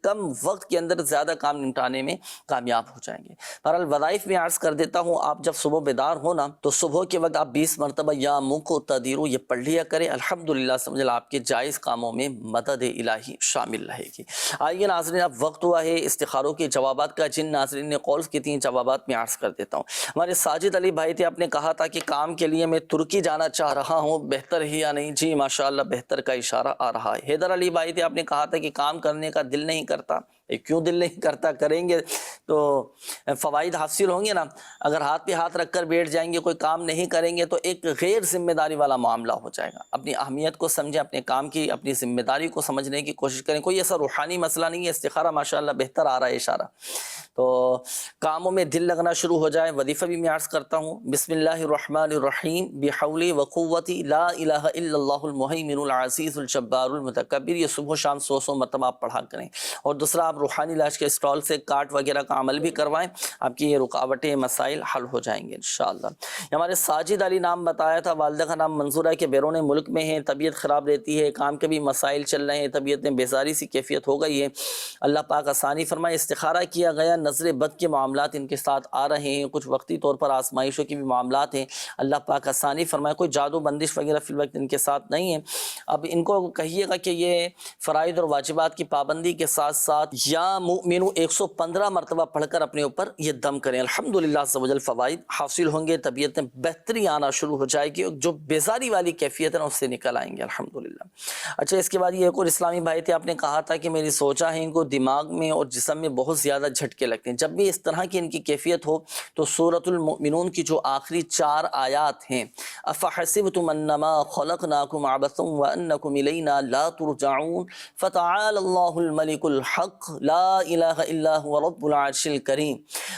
کم وقت کے اندر زیادہ کام نمٹانے میں کامیاب ہو جائیں گے. بہرحال وظائف میں عرض کر دیتا ہوں, آپ جب صبح بیدار ہونا تو صبح کے وقت آپ 20 مرتبہ یا منہ کو تدیرو یہ پڑھ لیا کریں. الحمدللہ آپ کے جائز کاموں میں مدد الہی شامل رہے گی. آئیے ناظرین, اب وقت ہوا ہے استخاروں کے جوابات کا. جن ناظرین نے کالز کی تھیں جوابات میں عرض کر دیتا ہوں. ہمارے ساجد علی بھائی تھے, آپ نے کہا تھا کہ کام کے لیے میں ترکی جانا چاہ رہا ہوں, بہتر ہے یا نہیں؟ جی ماشاءاللہ بہتر کا اشارہ آ رہا ہے. حیدر علی بھائی تھے, آپ نے کہا تھا کہ کام کرنے کا دل نہیں کرتا. کیوں دل نہیں کرتا؟ کریں گے تو فوائد حاصل ہوں گے نا. اگر ہاتھ پہ ہاتھ رکھ کر بیٹھ جائیں گے, کوئی کام نہیں کریں گے, تو ایک غیر ذمہ داری والا معاملہ ہو جائے گا. اپنی اہمیت کو سمجھیں, اپنے کام کی اپنی ذمہ داری کو سمجھنے کی کوشش کریں. کوئی ایسا روحانی مسئلہ نہیں ہے, استخارہ ماشاءاللہ بہتر آ رہا ہے اشارہ. تو کاموں میں دل لگنا شروع ہو جائے. وظیفہ بھی میں عرض کرتا ہوں, بسم اللہ الرحمن الرحیم بحولی وقوتی لا الہ الا اللہ المہیمن العزیز الجبار المتکبر. یہ صبح و شام 100 مرتبہ آپ پڑھا کریں. اور دوسرا, آپ روحانی علاج کے اسٹال سے کارڈ وغیرہ کا عمل بھی کروائیں، آپ کی یہ رکاوٹیں مسائل حل ہو جائیں گے انشاءاللہ۔ ہمارے ساجد علی نام بتایا تھا، والدہ کا نام منظورہ کے بیرون ملک میں ہیں، طبیعت خراب رہتی ہے، کام کے بھی مسائل چل رہے ہیں، طبیعت میں بیزاری سی کیفیت ہو گئی ہے، اللہ پاک آسانی فرمائے۔ استخارہ کیا گیا، نظر بد کے معاملات ان کے ساتھ آ رہے ہیں، کچھ وقتی طور پر آزمائشوں کی بھی معاملات ہیں، اللہ پاک آسانی فرمائے۔ کوئی جادو بندش وغیرہ فی الوقت ان کے ساتھ نہیں ہے۔ اب ان کو کہیے گا کہ یہ فرائض اور واجبات کی پابندی کے ساتھ ساتھ یا مؤمنو 115 مرتبہ پڑھ کر اپنے اوپر یہ دم کریں، الحمدللہ عز و جل فوائد حاصل ہوں گے، طبیعت میں بہتری آنا شروع ہو جائے گی، جو بیزاری والی کیفیت ہے نا اس سے نکل آئیں گے الحمدللہ۔ اچھا، اس کے بعد یہ ایک اور اسلامی بھائی تھے، آپ نے کہا تھا کہ میری سوچا ہے ان کو دماغ میں اور جسم میں بہت زیادہ جھٹکے لگتے ہیں، جب بھی اس طرح کی ان کی کیفیت ہو تو سورۃ المؤمنون کی جو آخری 4 آیات ہیں، افحسبتم انما خلقناکم عبثا وانکم الینا لا ترجعون فتعال اللہ الملک الحق لا الہ الا هو رب العرش الکریم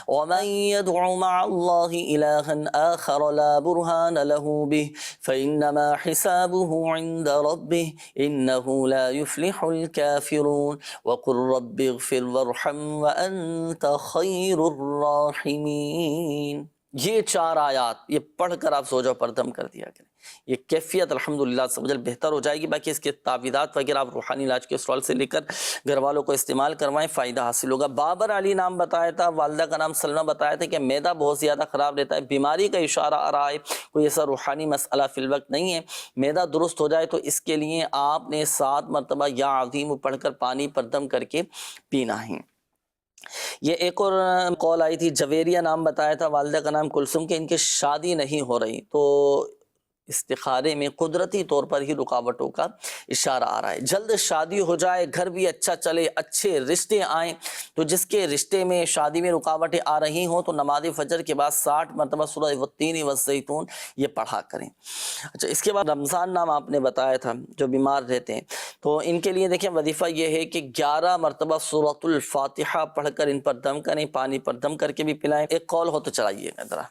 ومن يدع مع اللہ الہا آخر لا برہان له به فانما حسابه عند ربه انه لا يفلح الكافرون وقل رب اغفر وارحم وانت خیر الراحمین۔ یہ 4 آیات یہ پڑھ کر آپ سو جاؤ، پر دم کر دیا کریں، یہ کیفیت الحمدللہ سب جل بہتر ہو جائے گی۔ باقی اس کے تعویذات وغیرہ آپ روحانی علاج کے اسٹال سے لے کر گھر والوں کو استعمال کروائیں، فائدہ حاصل ہوگا۔ بابر علی نام بتایا تھا، والدہ کا نام سلمہ بتایا تھا کہ معدہ بہت زیادہ خراب رہتا ہے، بیماری کا اشارہ آ رہا ہے، کوئی ایسا روحانی مسئلہ فی الوقت نہیں ہے، معدہ درست ہو جائے تو اس کے لیے آپ نے 7 مرتبہ یا عظیم پڑھ کر پانی پر دم کر کے پینا ہے۔ یہ ایک اور کال آئی تھی، جویریہ نام بتایا تھا، والدہ کا نام کلثوم، کہ ان کی شادی نہیں ہو رہی، تو استخارے میں قدرتی طور پر ہی رکاوٹوں کا اشارہ آ رہا ہے، جلد شادی ہو جائے، گھر بھی اچھا چلے، اچھے رشتے آئیں، تو جس کے رشتے میں شادی میں رکاوٹیں آ رہی ہوں تو نماز فجر کے بعد 60 مرتبہ سورہ والتین والزیتون یہ پڑھا کریں۔ اچھا، اس کے بعد رمضان نام آپ نے بتایا تھا، جو بیمار رہتے ہیں، تو ان کے لیے دیکھیں وظیفہ یہ ہے کہ 11 مرتبہ سورۃ الفاتحہ پڑھ کر ان پر دم کریں، پانی پر دم کر کے بھی پلائیں۔ ایک کال ہو تو چلائیے گا ذرا۔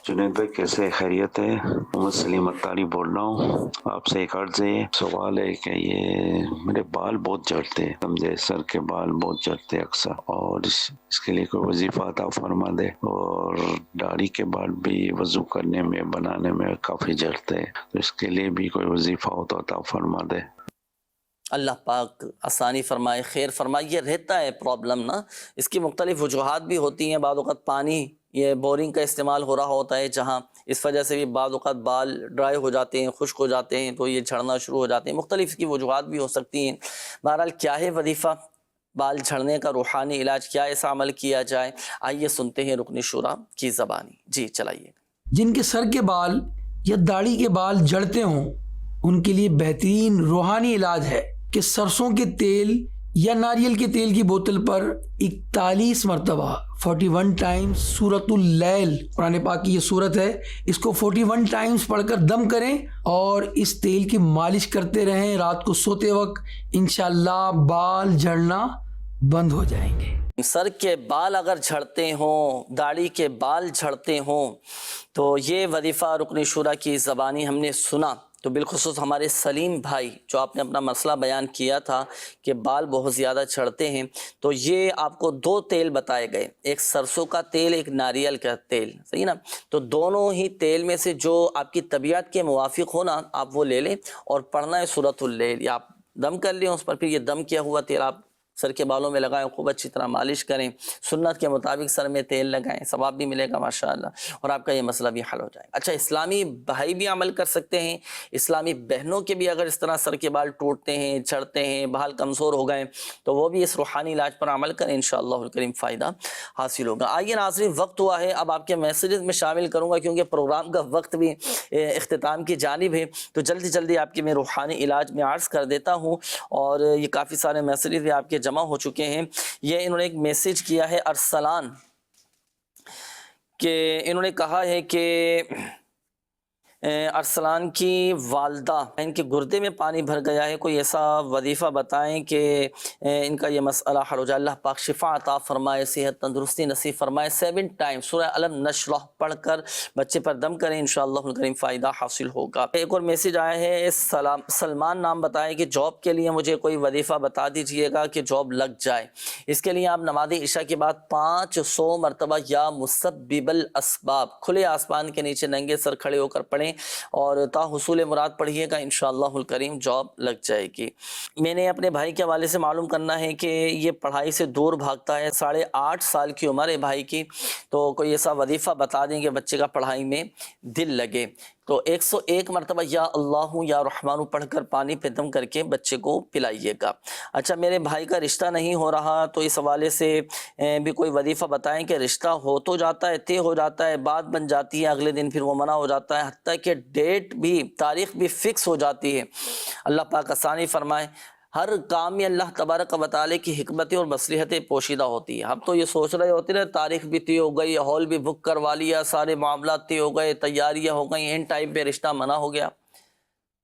جنید بھائی کیسے، خیریت ہے؟ محمد سلیم اطاری بول رہا ہوں، آپ سے ایک عرض ہے، سوال ہے کہ یہ میرے بال بہت جھڑتے ہیں، سمجھے، سر کے بال بہت جھڑتے اکثر، اور اس کے لیے کوئی وظیفہ عطا فرما دے، اور داڑھی کے بال بھی وضو کرنے میں بنانے میں کافی جھڑتے ہیں، تو اس کے لیے بھی کوئی وظیفہ ہو تو عطا فرما دے۔ اللہ پاک آسانی فرمائے، خیر فرمائے۔ یہ رہتا ہے پرابلم نا، اس کی مختلف وجوہات بھی ہوتی ہیں، بعض اوقات پانی یہ بورنگ کا استعمال ہو رہا ہوتا ہے جہاں، اس وجہ سے بھی بعض اوقات بال ڈرائی ہو جاتے ہیں، خشک ہو جاتے ہیں، تو یہ جھڑنا شروع ہو جاتے ہیں، مختلف اس کی وجوہات بھی ہو سکتی ہیں۔ بہرحال کیا ہے وظیفہ بال جھڑنے کا، روحانی علاج، کیا ایسا عمل کیا جائے؟ آئیے سنتے ہیں رکن شورا کی زبانی۔ جی چلائیے۔ جن کے سر کے بال یا داڑھی کے بال جھڑتے ہوں ان کے لیے بہترین روحانی علاج ہے کہ سرسوں کے تیل یا ناریل کے تیل کی بوتل پر 41 مرتبہ 41 ٹائمز سورۃ اللیل، قرآن پاک کی یہ سورت ہے، اس کو 41 ٹائمز پڑھ کر دم کریں اور اس تیل کی مالش کرتے رہیں رات کو سوتے وقت، انشاءاللہ بال جھڑنا بند ہو جائیں گے۔ سر کے بال اگر جھڑتے ہوں، داڑھی کے بال جھڑتے ہوں، تو یہ وظیفہ رکن شورا کی زبانی ہم نے سنا، تو بالخصوص ہمارے سلیم بھائی جو آپ نے اپنا مسئلہ بیان کیا تھا کہ بال بہت زیادہ جھڑتے ہیں، تو یہ آپ کو 2 تیل بتائے گئے، ایک سرسوں کا تیل، ایک ناریل کا تیل، صحیح نا؟ تو دونوں ہی تیل میں سے جو آپ کی طبیعت کے موافق ہونا آپ وہ لے لیں اور پڑھنا ہے سورۃ اللیل، یا آپ دم کر لیں اس پر، پھر یہ دم کیا ہوا تیل آپ سر کے بالوں میں لگائیں، خوب اچھی طرح مالش کریں، سنت کے مطابق سر میں تیل لگائیں، ثواب بھی ملے گا ماشاءاللہ، اور آپ کا یہ مسئلہ بھی حل ہو جائے گا۔ اچھا، اسلامی بھائی بھی عمل کر سکتے ہیں، اسلامی بہنوں کے بھی اگر اس طرح سر کے بال ٹوٹتے ہیں، جھڑتے ہیں، بال کمزور ہو گئے تو وہ بھی اس روحانی علاج پر عمل کریں، انشاءاللہ الکریم فائدہ حاصل ہوگا۔ آئیے ناظرین، وقت ہوا ہے، اب آپ کے میسیجز میں شامل کروں گا کیونکہ پروگرام کا وقت بھی اختتام کی جانب ہے، تو جلدی جلدی آپ کے میں روحانی علاج میں عرض کر دیتا ہوں، اور یہ کافی سارے میسیجز بھی آپ کے جمع ہو چکے ہیں۔ یہ انہوں نے ایک میسیج کیا ہے ارسلان، کہ انہوں نے کہا ہے کہ ارسلان کی والدہ ان کے گردے میں پانی بھر گیا ہے، کوئی ایسا وظیفہ بتائیں کہ ان کا یہ مسئلہ حل ہو جائے۔ اللہ پاک شفا عطا فرمائے، صحت تندرستی نصیب فرمائے۔ 7 ٹائم سورہ الم نشرح پڑھ کر بچے پر دم کریں، انشاءاللہ الکریم فائدہ حاصل ہوگا۔ ایک اور میسیج آیا ہے، سلمان نام بتائے کہ جاب کے لیے مجھے کوئی وظیفہ بتا دیجئے گا کہ جاب لگ جائے۔ اس کے لیے آپ نماز عشاء کے بعد 500 مرتبہ یا مسبب الاسباب کھلے آسمان کے نیچے ننگے سر کھڑے ہو کر پڑھیں اور تا حصول مراد پڑھیے گا، انشاءاللہ الکریم جاب لگ جائے گی۔ میں نے اپنے بھائی کے حوالے سے معلوم کرنا ہے کہ یہ پڑھائی سے دور بھاگتا ہے، 8.5 سال کی عمر ہے بھائی کی، تو کوئی ایسا وظیفہ بتا دیں کہ بچے کا پڑھائی میں دل لگے۔ تو 101 مرتبہ یا اللہ یا رحمان پڑھ کر پانی پہ دم کر کے بچے کو پلائیے گا۔ اچھا، میرے بھائی کا رشتہ نہیں ہو رہا، تو اس حوالے سے بھی کوئی وظیفہ بتائیں کہ رشتہ ہو تو جاتا ہے، طے ہو جاتا ہے، بات بن جاتی ہے، اگلے دن پھر وہ منع ہو جاتا ہے، حتیٰ کہ ڈیٹ بھی، تاریخ بھی فکس ہو جاتی ہے۔ اللہ پاک آسانی فرمائے۔ ہر کام میں اللہ تبارک و تعالی کی حکمتیں اور مصلحتیں پوشیدہ ہوتی ہیں۔ ہم تو یہ سوچ رہے ہوتے ہیں تاریخ بھی طے ہو گئی، ہال بھی بک کروا لیا، سارے معاملات طے ہو گئے، تیاریاں ہو گئیں، ان ٹائم پہ رشتہ منع ہو گیا۔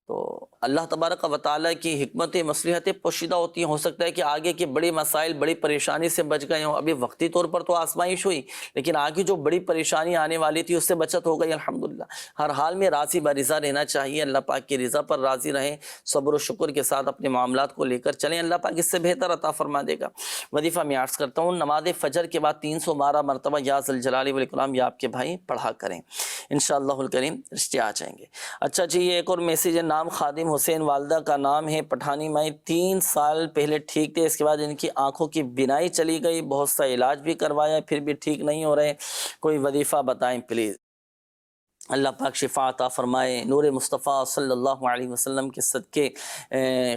تو اللہ تبارک و تعالیٰ کی حکمتیں مصلحتیں پوشیدہ ہوتی ہیں۔ ہو سکتا ہے کہ آگے کے بڑے مسائل، بڑی پریشانی سے بچ گئے ہوں۔ ابھی وقتی طور پر تو آزمائش ہوئی، لیکن آگے جو بڑی پریشانی آنے والی تھی اس سے بچت ہو گئی، الحمدللہ۔ ہر حال میں راضی برضا رہنا چاہیے، اللہ پاک کی رضا پر راضی رہیں، صبر و شکر کے ساتھ اپنے معاملات کو لے کر چلیں، اللہ پاک اس سے بہتر عطا فرما دے گا۔ وظیفہ میں عرض کرتا ہوں، نماز فجر کے بعد 312 مرتبہ یا ذوالجلال والاکرام یا آپ کے بھائی پڑھا کریں، انشاءاللہ الکریم رشتے آ جائیں گے۔ اچھا جی، یہ ایک اور میسیج ہے، نام خادم حسین، والدہ کا نام ہے پٹھانی مائی، 3 سال پہلے ٹھیک تھے، اس کے بعد ان کی آنکھوں کی بینائی چلی گئی، بہت سا علاج بھی کروایا، پھر بھی ٹھیک نہیں ہو رہے، کوئی وظیفہ بتائیں پلیز۔ اللہ پاک شفا عطا فرمائے، نور مصطفیٰ صلی اللہ علیہ وسلم کے صدقے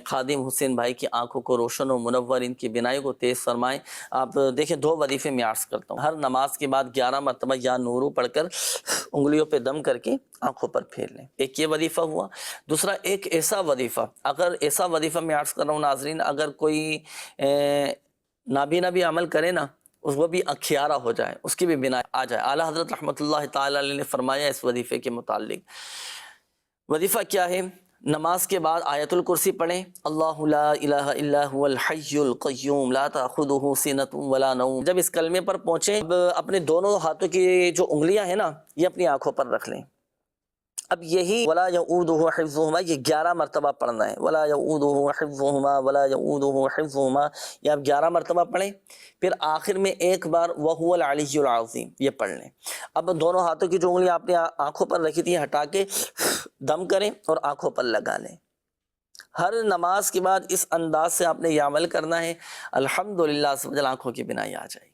خادم حسین بھائی کی آنکھوں کو روشن و منور، ان کی بینائی کو تیز فرمائے۔ آپ دیکھیں، 2 وظیفے میں عرض کرتا ہوں، ہر نماز کے بعد 11 مرتبہ یا نورو پڑھ کر انگلیوں پہ دم کر کے آنکھوں پر پھیر لیں، ایک یہ وظیفہ ہوا۔ دوسرا ایک ایسا وظیفہ، اگر ایسا وظیفہ میں عرض کر رہا ہوں ناظرین، اگر کوئی نابینا بھی عمل کرے نا، وہ بھی اکھیارہ ہو جائے، اس کی بھی بنا آ جائے۔ اعلیٰ حضرت رحمۃ اللہ تعالی علیہ نے فرمایا اس وظیفے کے متعلق، وظیفہ کیا ہے؟ نماز کے بعد آیت الکرسی پڑھیں، اللہ لا الہ الا هو الحی القیوم لا تأخذہ سنۃ ولا نوم۔ جب اس کلمے پر پہنچیں، اب اپنے دونوں ہاتھوں کی جو انگلیاں ہیں نا، یہ اپنی آنکھوں پر رکھ لیں۔ اب یہی ولا یعودہ حفظہما، یہ 11 مرتبہ پڑھنا ہے، ولا یعودہ حفظہما ولا یعودہ حفظہما، یہ آپ 11 مرتبہ پڑھیں، پھر آخر میں ایک بار وہو العلی العظیم یہ پڑھ لیں۔ اب دونوں ہاتھوں کی جو انگلیاں آپ نے آنکھوں پر رکھی تھی ہٹا کے دم کریں اور آنکھوں پر لگا لیں۔ ہر نماز کے بعد اس انداز سے آپ نے یہ عمل کرنا ہے، الحمدللہ سمجھ آنکھوں کی بینائی آ جائے گی،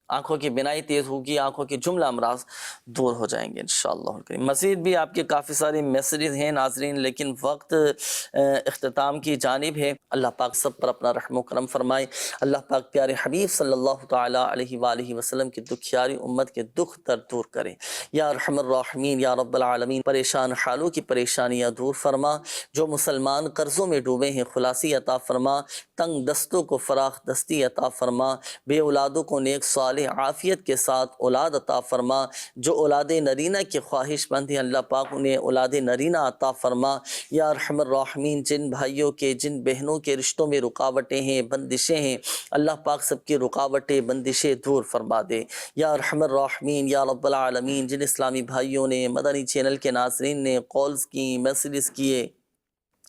آنکھوں کی بینائی تیز ہوگی، آنکھوں کے جملہ امراض دور ہو جائیں گے انشاءاللہ۔ مزید بھی آپ کے کافی سارے میسیجز ہیں ناظرین، لیکن وقت اختتام کی جانب ہے۔ اللہ پاک سب پر اپنا رحم و کرم فرمائے، اللہ پاک پیارے حبیب صلی اللہ تعالی علیہ وآلہ وسلم کی دکھیاری امت کے دکھ درد دور کرے، یا ارحم الراحمین یا رب العالمین۔ پریشان حالوں کی پریشانیاں دور فرما، جو مسلمان قرضوں میں ڈوبے ہیں خلاصی عطا فرما، تنگ دستوں کو فراخ دستی عطا فرما، بے اولادوں کو نیک صالح عافیت کے ساتھ اولاد عطا فرما، جو اولاد نرینہ کی خواہش مند ہیں اللہ پاک انہیں اولاد نرینہ عطا فرما، یا ارحم الراحمین۔ جن بھائیوں کے، جن بہنوں کے رشتوں میں رکاوٹیں ہیں، بندشیں ہیں، اللہ پاک سب کی رکاوٹیں بندشیں دور فرما دے، یا ارحم الراحمین یا رب العالمین۔ جن اسلامی بھائیوں نے، مدنی چینل کے ناظرین نے کالز کی، میسیجز کیے،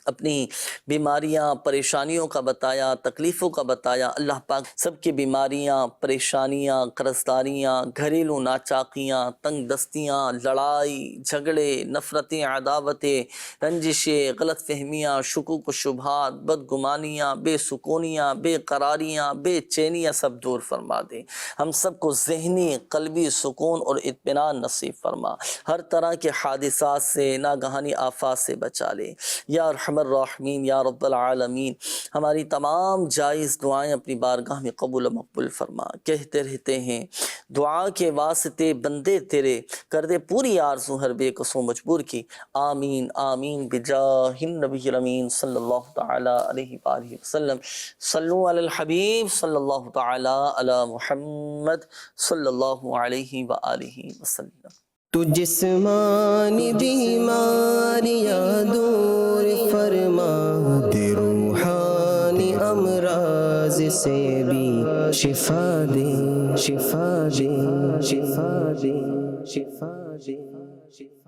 اپنی بیماریاں پریشانیوں کا بتایا، تکلیفوں کا بتایا، اللہ پاک سب کی بیماریاں، پریشانیاں، قرضداریاں، گھریلو ناچاقیاں، تنگ دستیاں، لڑائی جھگڑے، نفرتیں، عداوتیں، رنجشیں، غلط فہمیاں، شکوک و شبہات، بدگمانیاں، بے سکونیاں، بے قراریاں، بے چینیاں سب دور فرما دے۔ ہم سب کو ذہنی قلبی سکون اور اطمینان نصیب فرما، ہر طرح کے حادثات سے، ناگہانی آفات سے بچا لے، یا ارحم الراحمین یا رب العالمین۔ ہماری تمام جائز دعائیں اپنی بارگاہ میں قبول و مقبول فرما۔ کہتے رہتے ہیں دعا کے واسطے بندے تیرے، کر دے پوری آرزو ہر بے قصو مجبور کی، آمین آمین بجاہ النبی الامین صلی اللہ تعالی علیہ وآلہ وسلم۔ صلو علی الحبیب صلی اللہ تعالی علی محمد صلی اللہ علیہ وآلہ وسلم۔ تو جسمانی بیماریاں دور فرما دے، روحانی امراض سے بھی شفا دے، شفا دے، شفا دے، شفا دے، شفا